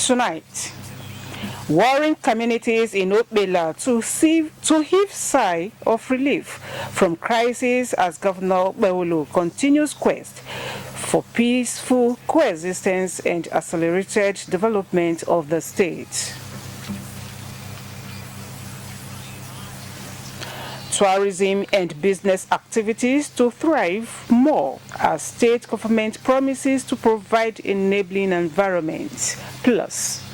Tonight, warring communities in Okbela to heave sigh of relief from crisis as Governor Beulu continues quest for peaceful coexistence and accelerated development of the state. Tourism and business activities to thrive more as state government promises to provide enabling environment. Plus,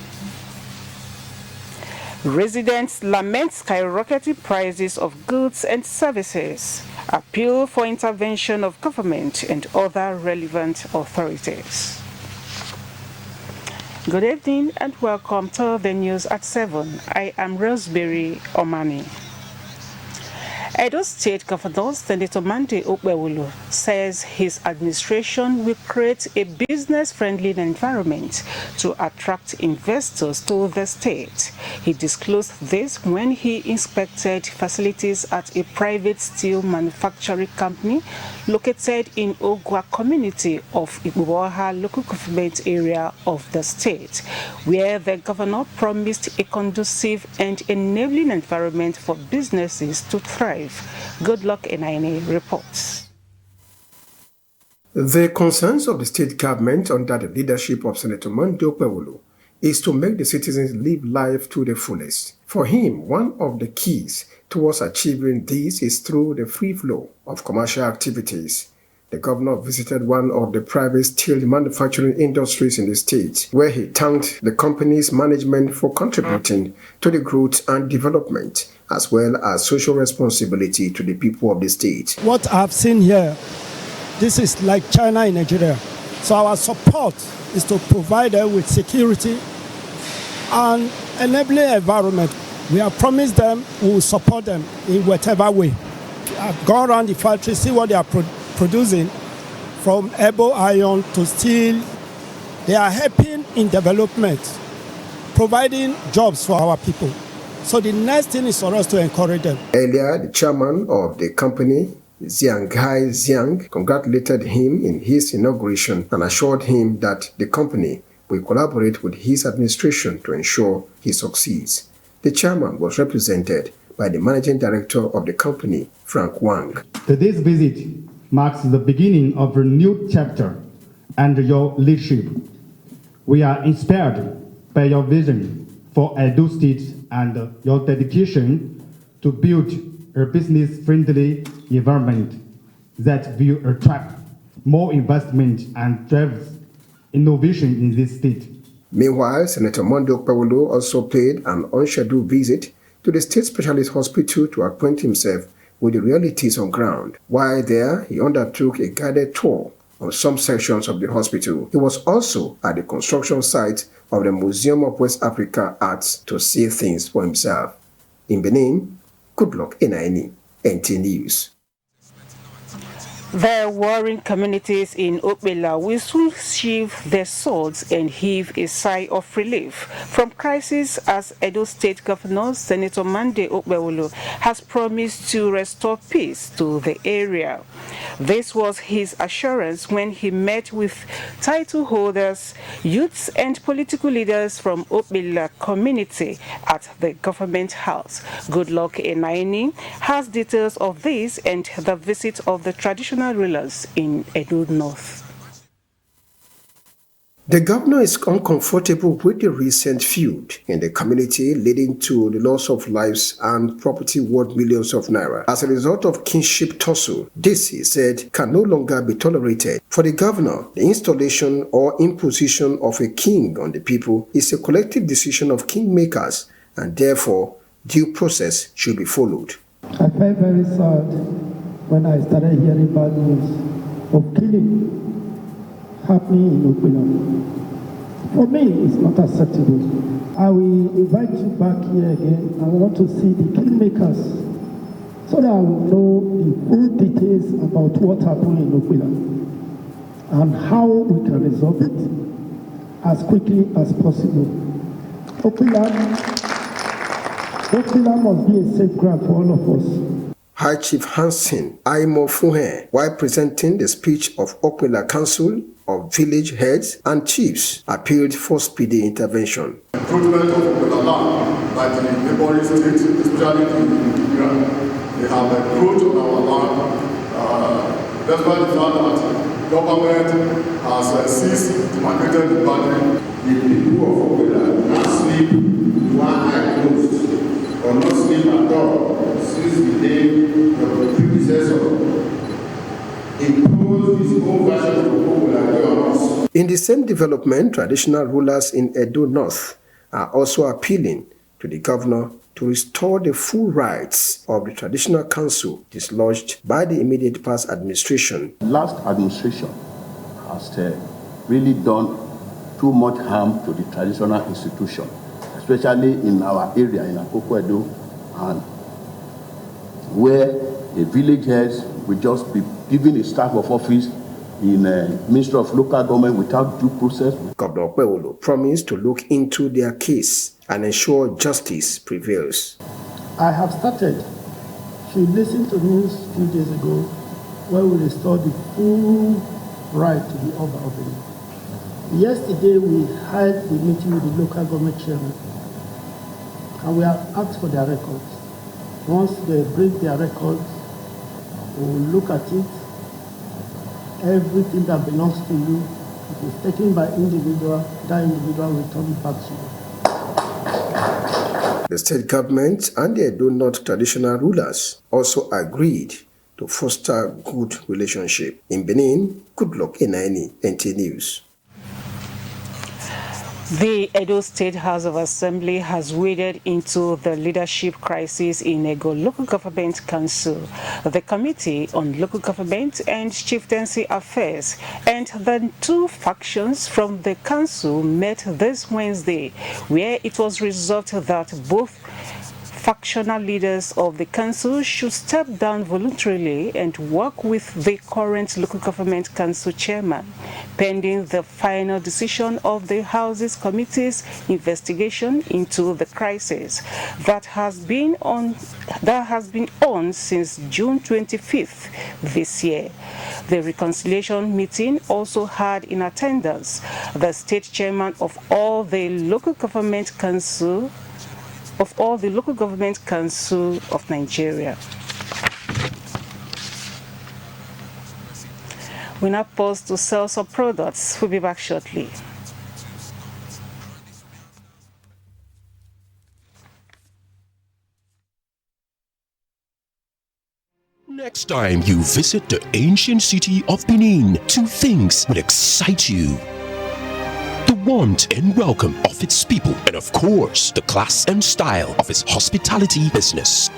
residents lament skyrocketing prices of goods and services, appeal for intervention of government and other relevant authorities. Good evening and welcome to the news at 7. I am Rosemary Omani. Edo State Governor Senator Monday Okbewulu says his administration will create a business-friendly environment to attract investors to the state. He disclosed this when he inspected facilities at a private steel manufacturing company located in Ogwa community of Ibuwaha local government area of the state, where the governor promised a conducive and enabling environment for businesses to thrive. Good luck Enaine reports. The concerns of the state government under the leadership of Senator Monday Okbewulu is to make the citizens live life to the fullest. For him, one of the keys towards achieving this is through the free flow of commercial activities. The governor visited one of the private steel manufacturing industries in the state, where he thanked the company's management for contributing to the growth and development, as well as social responsibility to the people of the state. What I've seen here, this is like China in Nigeria. So our support is to provide them with security and enabling environment. We have promised them we will support them in whatever way. I've gone around the factory, see what they are producing, from able iron to steel. They are helping in development, providing jobs for our people. So the next thing is for us to encourage them. Earlier, the chairman of the company, Zianghai Ziang, congratulated him in his inauguration and assured him that the company will collaborate with his administration to ensure he succeeds. The chairman was represented by the managing director of the company, Frank Wang. Today's visit marks the beginning of a new chapter under your leadership. We are inspired by your vision for Edo State and your dedication to build a business-friendly environment that will attract more investment and drive innovation in this state. Meanwhile, Senator Monday Okbewulu also paid an unscheduled visit to the state specialist hospital to acquaint himself with the realities on ground. While there, he undertook a guided tour on some sections of the hospital. He was also at the construction site of the Museum of West Africa Arts to see things for himself. In Benin, good luck Enaine, NT News. The warring communities in Okbela will soon sheathe their swords and heave a sigh of relief from crisis as Edo State Governor Senator Monday Okbewulu has promised to restore peace to the area. This was his assurance when he met with title holders, youths and political leaders from Okbela community at the government house. Good luck Enaine has details of this and the visit of the traditional rulers in Edo North. The governor is uncomfortable with the recent feud in the community leading to the loss of lives and property worth millions of naira. As a result of kinship tussle, this, he said, can no longer be tolerated. For the governor, the installation or imposition of a king on the people is a collective decision of kingmakers, and therefore due process should be followed. I felt very sad when I started hearing bad news of killing happening in Okbela. For me, it's not acceptable. I will invite you back here again. I want to see the kingmakers so that I will know the full details about what happened in Okbela and how we can resolve it as quickly as possible. Okbela must be a safe ground for all of us. High Chief Hansen Aimo Fuhe, while presenting the speech of Okwila Council of Village Heads and Chiefs, appealed for speedy intervention. Encroachment of Okwila land by the neighboring states, especially the Iran, they have encroached on our land, despite the fact that government has ceased demarcated the boundary. The people of Okwila not sleep one eye closed or not sleep at all since the day the predecessor imposed his own version of Okwila on us. In the same development, traditional rulers in Edo North are also appealing to the governor to restore the full rights of the traditional council dislodged by the immediate past administration. Last administration has really done too much harm to the traditional institution, especially in our area in Akoko Edo, and where the village heads will just be given a staff of office in Ministry of Local Government without due process. Governor Okpewolo promised to look into their case and ensure justice prevails. I have started. If you listened to news a few days ago, where we restored the full right to the Oba of Benin. Yesterday, we had the meeting with the local government chairman, and we have asked for their records. Once they bring their records, we will look at it. Everything that belongs to you, it is taken by individual, that individual will return it back to you. The state government and the Edo North traditional rulers also agreed to foster good relationship. In Benin, Goodluck Enaini, NT News. The Edo State House of Assembly has waded into the leadership crisis in Ego Local Government Council. The Committee on Local Government and Chieftaincy Affairs and the two factions from the council met this Wednesday, where it was resolved that both factional leaders of the council should step down voluntarily and work with the current local government council chairman, pending the final decision of the House's committee's investigation into the crisis that has been on since June 25th this year. The reconciliation meeting also had in attendance the state chairman of all the local government council of Nigeria. We now pause to sell some products. We'll be back shortly. Next time you visit the ancient city of Benin, two things will excite you: the warmth and welcome of its people, and of course, the class and style of its hospitality business.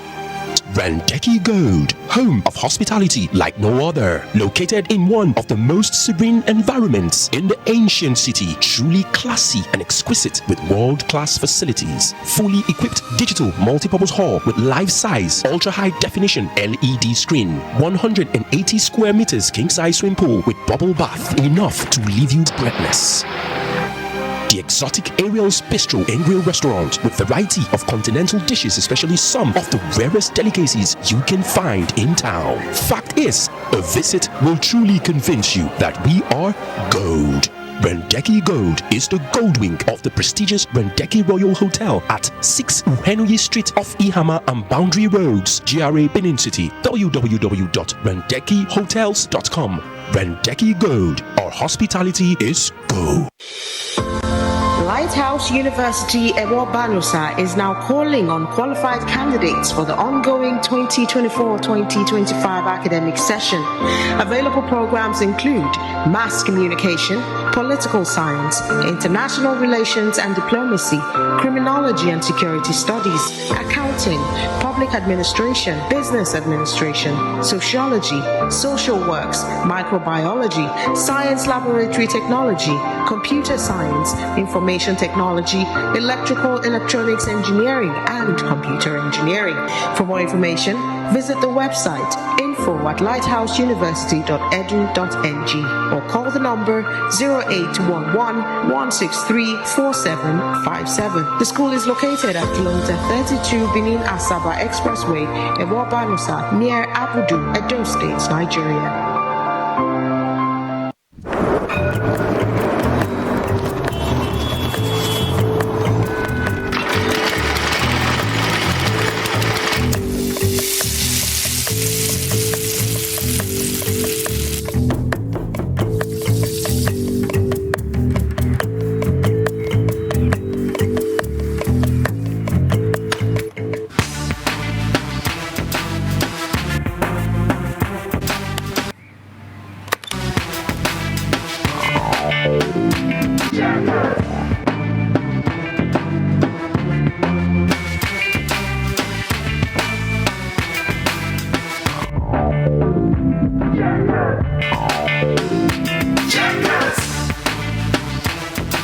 Randeki Gold, home of hospitality like no other, located in one of the most serene environments in the ancient city, truly classy and exquisite with world-class facilities, fully equipped digital multipurpose hall with life-size, ultra-high definition LED screen, 180 square meters king-size swimming pool with bubble bath, enough to leave you breathless. The exotic Ariel's Bistro and Grill restaurant with variety of continental dishes, especially some of the rarest delicacies you can find in town. Fact is, a visit will truly convince you that we are gold. Randeki Gold is the gold wing of the prestigious Randeki Royal Hotel at 6 Uhenuyi Street off Ihama and Boundary Roads, GRA Benin City. www.randekihotels.com. Randeki Gold, our hospitality is gold. Lighthouse University Ewo Banusa is now calling on qualified candidates for the ongoing 2024-2025 academic session. Available programs include mass communication, political science, international relations and diplomacy, criminology and security studies, accounting, public administration, business administration, sociology, social works, microbiology, science laboratory technology, computer science, information information technology, electrical, electronics engineering, and computer engineering. For more information, visit the website info@lighthouseuniversity.edu.ng or call the number 0811-163-4757. The school is located at kilometer 32 Benin Asaba Expressway, Ebobanusa, near Abudu, Edo State, Nigeria.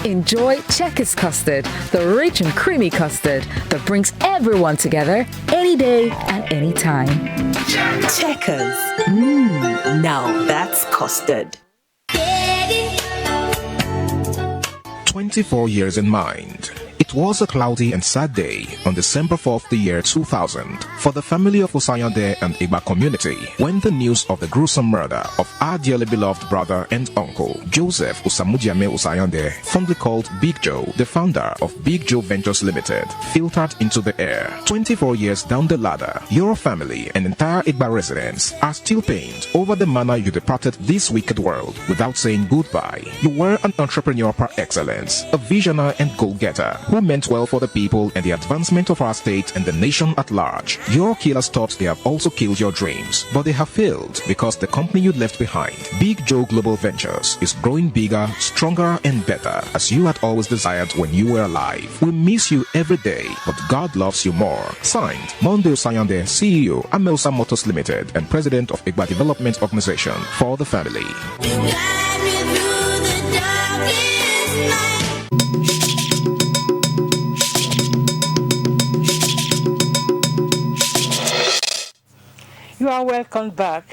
Enjoy Checkers custard, the rich and creamy custard that brings everyone together any day and any time. Checkers. Now that's custard. 24 years in mind. It was a cloudy and sad day on December 4th, the year 2000, for the family of Usayande and Igba community when the news of the gruesome murder of our dearly beloved brother and uncle, Joseph Usamudiame Usayande, fondly called Big Joe, the founder of Big Joe Ventures Limited, filtered into the air. 24 years down the ladder, your family and entire Igba residents are still pained over the manner you departed this wicked world without saying goodbye. You were an entrepreneur par excellence, a visionary and goal-getter who meant well for the people and the advancement of our state and the nation at large. Your killers thought they have also killed your dreams, but they have failed because the company you left behind, Big Joe Global Ventures, is growing bigger, stronger and better as you had always desired when you were alive. We miss you every day, but God loves you more. Signed, Monday Sayande, CEO, Amelsa Motors Limited and President of Igba Development Organization for the family. You are welcome back.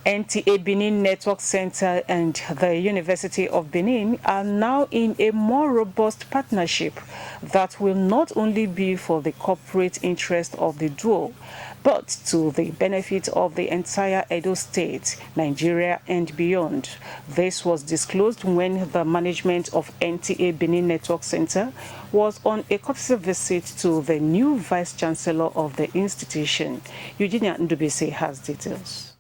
NTA Benin Network Center and the University of Benin are now in a more robust partnership that will not only be for the corporate interest of the duo, but to the benefit of the entire Edo State, Nigeria, and beyond. This was disclosed when the management of NTA Benin Network Center was on a courtesy visit to the new Vice Chancellor of the institution. Eugenia Ndubese has details.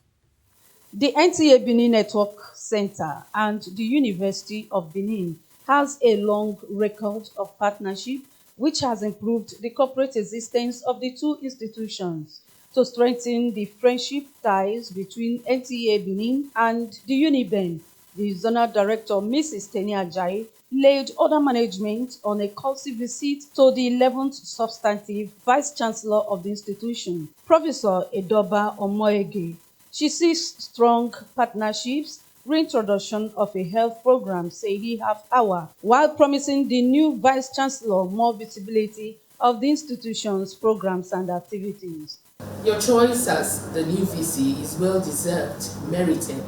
The NTA Benin Network Center and the University of Benin has a long record of partnership which has improved the corporate existence of the two institutions. To strengthen the friendship ties between NTA Benin and the UniBen, the Zonal Director, Mrs. Teni Ajayi, laid other management on a courtesy visit to the 11th substantive Vice Chancellor of the institution, Professor Edoba Omoege. She sees strong partnerships, reintroduction of a health program, say he half hour, while promising the new Vice Chancellor more visibility of the institution's programs and activities. Your choice as the new VC is well-deserved, merited,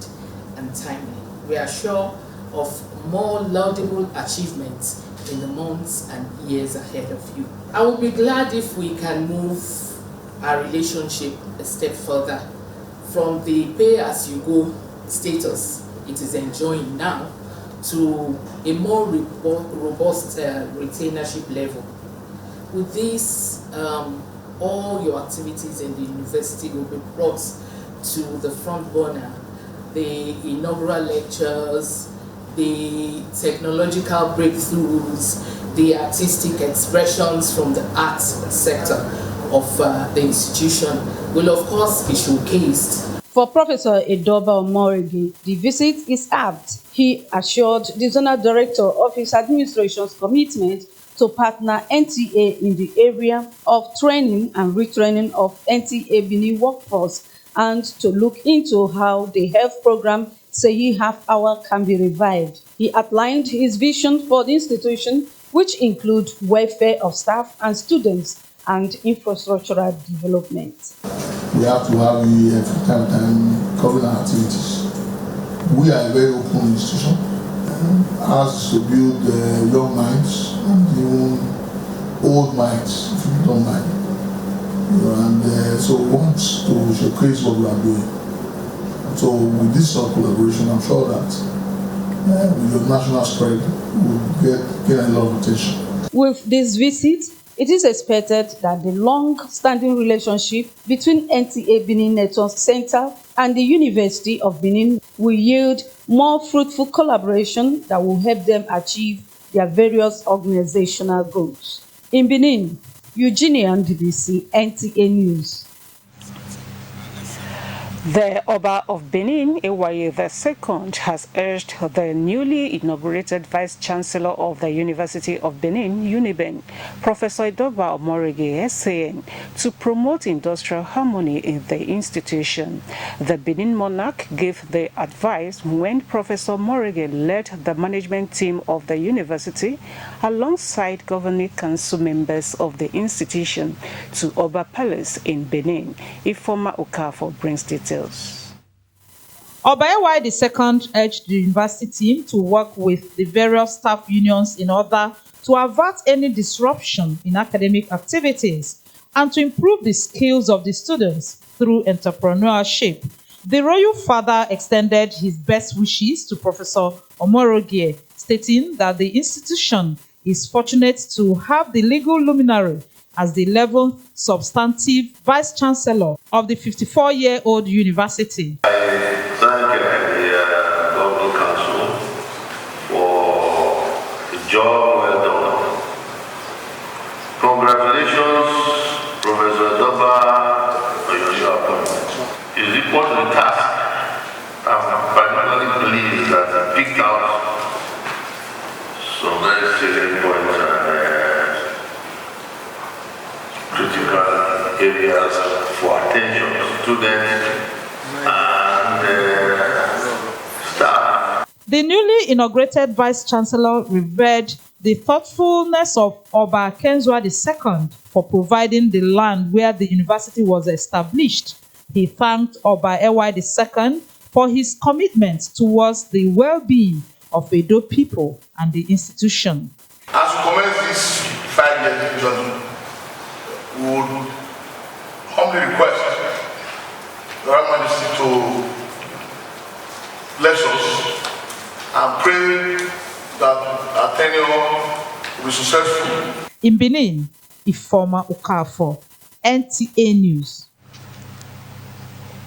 and timely. We are sure of more laudable achievements in the months and years ahead of you. I will be glad if we can move our relationship a step further from the pay-as-you-go status it is enjoying now to a more robust retainership level. With this, all your activities in the university will be brought to the front burner. The inaugural lectures, the technological breakthroughs, the artistic expressions from the arts sector of the institution will of course be showcased. For Professor Edoba Omorigi, the visit is apt. He assured the Zonal Director of his administration's commitment to partner NTA in the area of training and retraining of NTA Benin workforce and to look into how the health program Seyi Half Hour can be revived. He outlined his vision for the institution, which include welfare of staff and students and infrastructural development. We have to have the every time covering our activities. We are a very open institution. Ours to build young minds and even old minds, if you don't mind. And so we want to showcase what we are doing. So with this sort of collaboration, I'm sure that with the national spread, we'll get a lot of attention. With this visit, it is expected that the long-standing relationship between NTA Benin Network Center and the University of Benin will yield more fruitful collaboration that will help them achieve their various organizational goals. In Benin, Eugenia Ndibisi, NTA News. The Oba of Benin, Ewaye II, has urged the newly inaugurated Vice-Chancellor of the University of Benin, UNIBEN, Professor Idoba Omorege SAN, to promote industrial harmony in the institution. The Benin monarch gave the advice when Professor Omorege led the management team of the university alongside governing council members of the institution to Oba Palace in Benin. Ifoma Okafor brings details. Oba Ewaye II urged the university team to work with the various staff unions in order to avert any disruption in academic activities and to improve the skills of the students through entrepreneurship. The royal father extended his best wishes to Professor Omorege, stating that the institution is fortunate to have the legal luminary as the 11th substantive vice-chancellor of the 54-year-old university. I thank the Governing Council for the job well done. Congratulations, Professor Doba, for your new appointment. It's equal to the task. I'm particularly pleased that he picked out some very salient points and critical areas for attention to students and staff. The newly inaugurated Vice-Chancellor revered the thoughtfulness of Oba Kenzwa II for providing the land where the university was established. He thanked Oba Ewaye II for his commitment towards the well-being of Edo people and the institution. As we commence this 5-year journey, we would humbly request the Royal Majesty to bless us and pray that our tenure will be successful. In Benin, Ifoma Okafor, NTA News.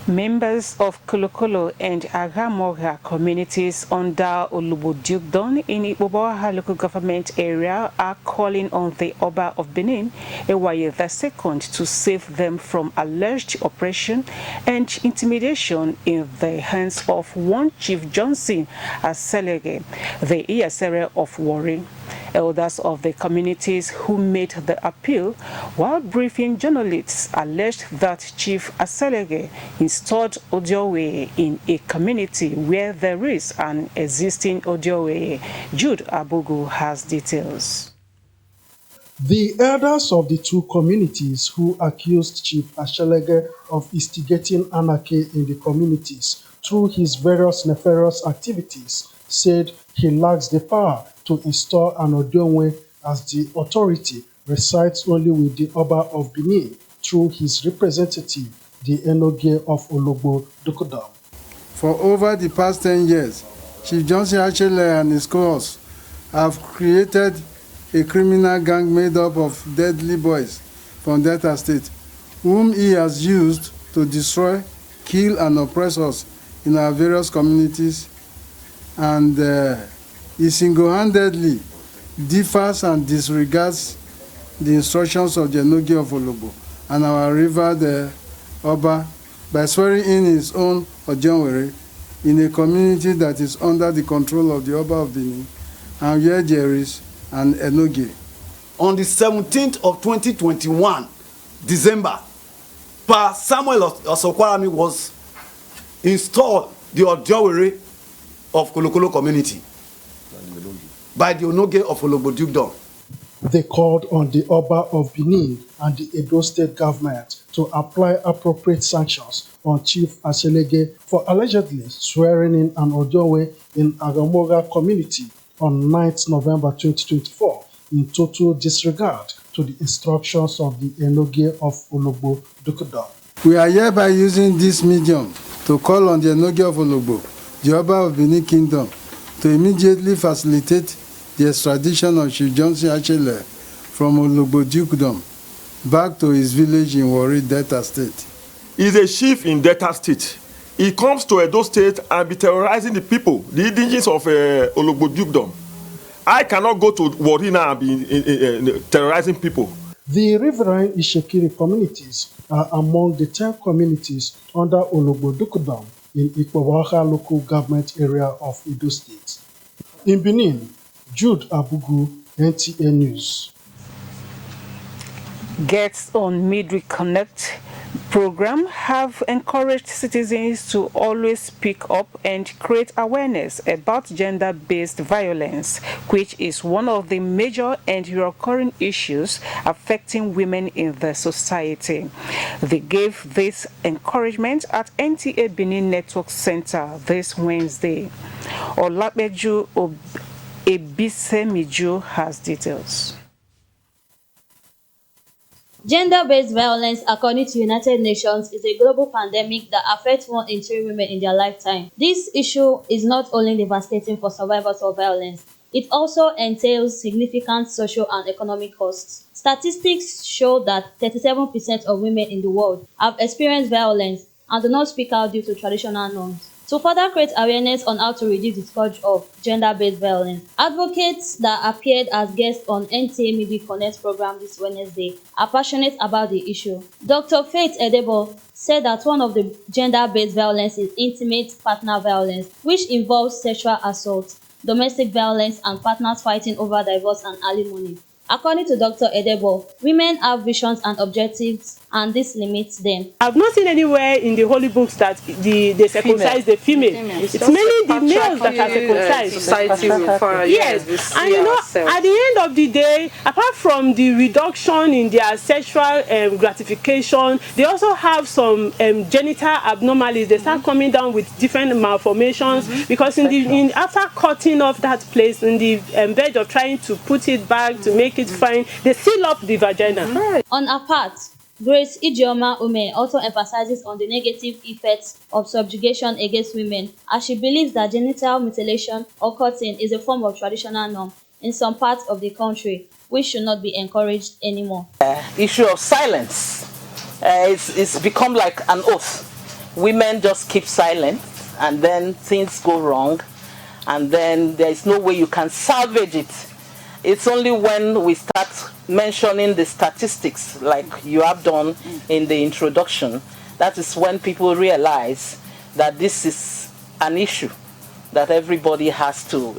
Members of Kolokolo and Agamoga communities under Olubodukdon in Iboboaha local government area are calling on the Oba of Benin, Ewaye II, to save them from alleged oppression and intimidation in the hands of one Chief Johnson Aselege, the Iyasere of Warri. Elders of the communities who made the appeal while briefing journalists alleged that Chief Aselege installed Odiowe in a community where there is an existing Odiowe. Jude Abugu has details. The elders of the two communities who accused Chief Aselege of instigating anarchy in the communities through his various nefarious activities said he lacks the power to install an Odiowe as the authority resides only with the Oba of Benin through his representative, the Enoge of Olubodukdon. For over the past 10 years, Chief Johnson Achele and his cohorts have created a criminal gang made up of deadly boys from Delta State, whom he has used to destroy, kill, and oppress us in our various communities, and he single-handedly differs and disregards the instructions of the Enoge of Olobo and our revered Oba by swearing in his own Ojonwere in a community that is under the control of the Oba of Benin and where there is an Enoge. On the 17th of 2021, December, Pa Samuel Osokwarami was installed the Ojonwere of Kolokolo community by the Onoge of Ologbo Dukedom. They called on the Oba of Benin and the Edo State government to apply appropriate sanctions on Chief Aselege for allegedly swearing in an Ojowe in Agamoga community on 9th November 2024 in total disregard to the instructions of the Enoge of Ologbo Dukedom. We are hereby using this medium to call on the Enoge of Ologbo, the Oba of Benin Kingdom, to immediately facilitate the extradition of Chief Johnson Achele from Ologbo Dukedom back to his village in Warri, Delta State. He's a chief in Delta State. He comes to Edo State and be terrorizing the people, the indigenes of Ologbo Dukedom. I cannot go to Warri now and be terrorizing people. The riverine Ishekiri communities are among the 10 communities under Ologbo Dukedom in Ikpowaha local government area of Edo State. In Benin, Jude Abugu, NTA News. Guests on Midweek Connect program have encouraged citizens to always speak up and create awareness about gender-based violence, which is one of the major and recurring issues affecting women in the society. They gave this encouragement at NTA Benin Network Center this Wednesday. Olapeju Ebisemiju has details. Gender-based violence, according to United Nations, is a global pandemic that affects 1 in 3 women in their lifetime. This issue is not only devastating for survivors of violence, it also entails significant social and economic costs. Statistics show that 37% of women in the world have experienced violence and do not speak out due to traditional norms. To further create awareness on how to reduce the scourge of gender-based violence, advocates that appeared as guests on NTA Midweek Connect program this Wednesday are passionate about the issue. Dr. Faith Edebo said that one of the gender-based violence is intimate partner violence, which involves sexual assault, domestic violence, and partners fighting over divorce and alimony. According to Dr. Edebo, women have visions and objectives, and this limits them. I've not seen anywhere in the holy books that they circumcise the female. It's mainly the males that are circumcised. Society yes, and you know, at the end of the day, apart from the reduction in their sexual gratification, they also have some genital abnormalities. They start coming down with different malformations because after cutting off that place, in the verge of trying to put it back to make it fine, they seal up the vagina. On her part, Grace Ijeoma Ume also emphasizes on the negative effects of subjugation against women, as she believes that genital mutilation or cutting is a form of traditional norm in some parts of the country, which should not be encouraged anymore. Issue of silence. It's become like an oath. Women just keep silent, and then things go wrong, and then there is no way you can salvage it. It's only when we start mentioning the statistics, like you have done in the introduction, that is when people realize that this is an issue that everybody has to,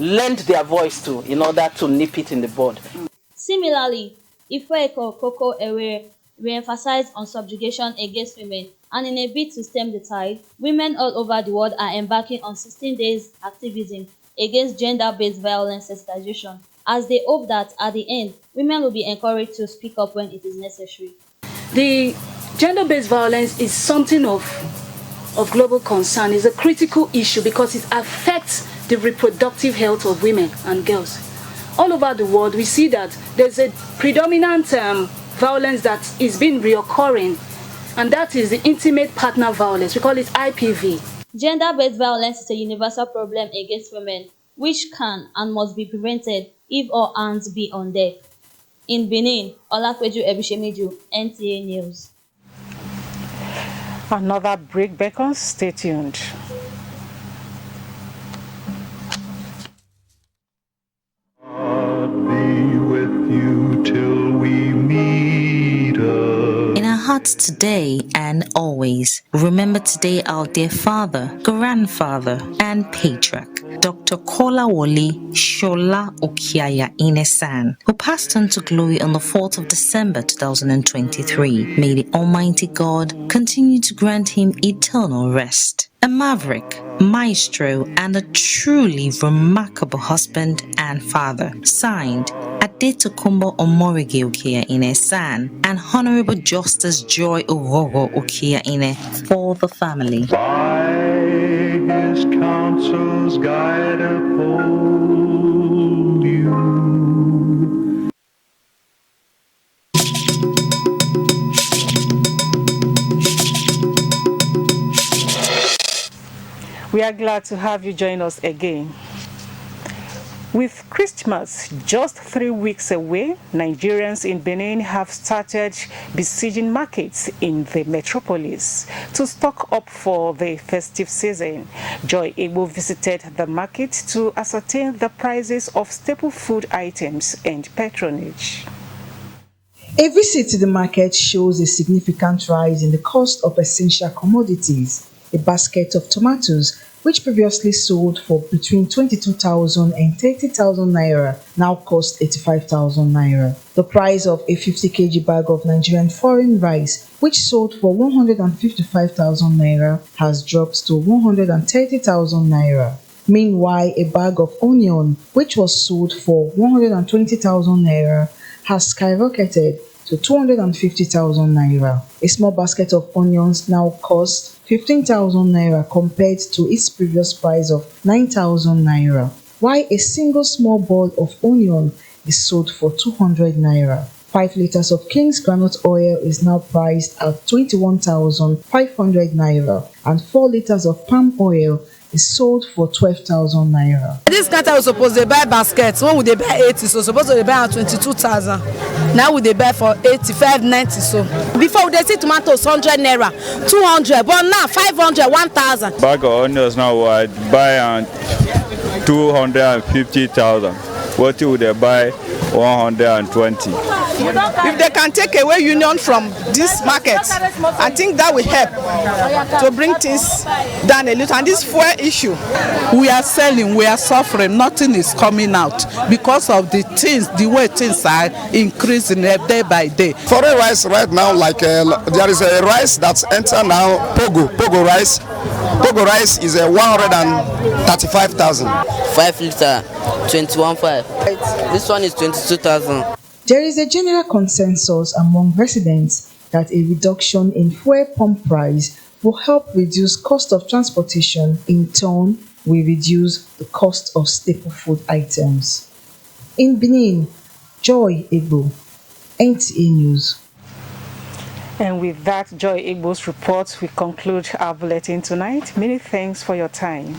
lend their voice to in order to nip it in the bud. Similarly, Ifeeko Koko Ewe re-emphasized on subjugation against women, and in a bid to stem the tide, women all over the world are embarking on 16 days activism against gender-based violence sensitization, as they hope that at the end, women will be encouraged to speak up when it is necessary. The gender-based violence is something of global concern. It's a critical issue because it affects the reproductive health of women and girls. All over the world, we see that there's a predominant violence that is being reoccurring, and that is the intimate partner violence. We call it IPV. Gender-based violence is a universal problem against women, which can and must be prevented if all hands be on deck. In Benin, Olapeju Ebisemiju, NTA News. Another break beckons. Stay tuned. Be with you till we meet In our hearts today and always, remember today our dear father, grandfather, and patriarch, Dr. Kolawole Shola Okiaya Inesan, who passed on to glory on the 4th of December 2023. May the Almighty God continue to grant him eternal rest. A maverick, maestro, and a truly remarkable husband and father. Signed, Adetokunbo Omorige Okia Ine San and Honorable Justice Joy Orogo Okia Ine for the family. By his counsel's guide uphold you. We are glad to have you join us again. With Christmas just 3 weeks away, Nigerians in Benin have started besieging markets in the metropolis to stock up for the festive season. Joy Igbo visited the market to ascertain the prices of staple food items and patronage. A visit to the market shows a significant rise in the cost of essential commodities. A basket of tomatoes, which previously sold for between 22,000 and 30,000 naira, now cost 85,000 naira. The price of a 50 kg bag of Nigerian foreign rice, which sold for 155,000 naira, has dropped to 130,000 naira. Meanwhile, a bag of onion, which was sold for 120,000 naira, has skyrocketed to 250,000 naira. A small basket of onions now costs 15,000 naira compared to its previous price of 9,000 naira, while a single small ball of onion is sold for 200 naira. 5 liters of King's groundnut oil is now priced at 21,500 naira, and 4 liters of palm oil is sold for 12,000 naira. This guy was supposed to buy baskets. When would they buy 80? So supposed to buy at 22,000. Now would they buy for 85, 90? So before they see tomatoes 100 naira, 200, but now 500, 1,000. Bag of onions now I buy on 250,000. What would they buy 120? If they can take away union from this market, I think that will help to bring things down a little. And this fuel issue, we are selling, we are suffering, nothing is coming out because of the things, the way things are increasing day by day. Foreign rice right now, like there is a rice that's enter now, Pogo rice. Pogo rice is a 135,000. 5 liter, 21.5. This one is 22,000. There is a general consensus among residents that a reduction in fuel pump price will help reduce cost of transportation, in turn will reduce the cost of staple food items. In Benin, Joy Igbo, NTA News. And with that Joy Igbo's report, we conclude our bulletin tonight. Many thanks for your time.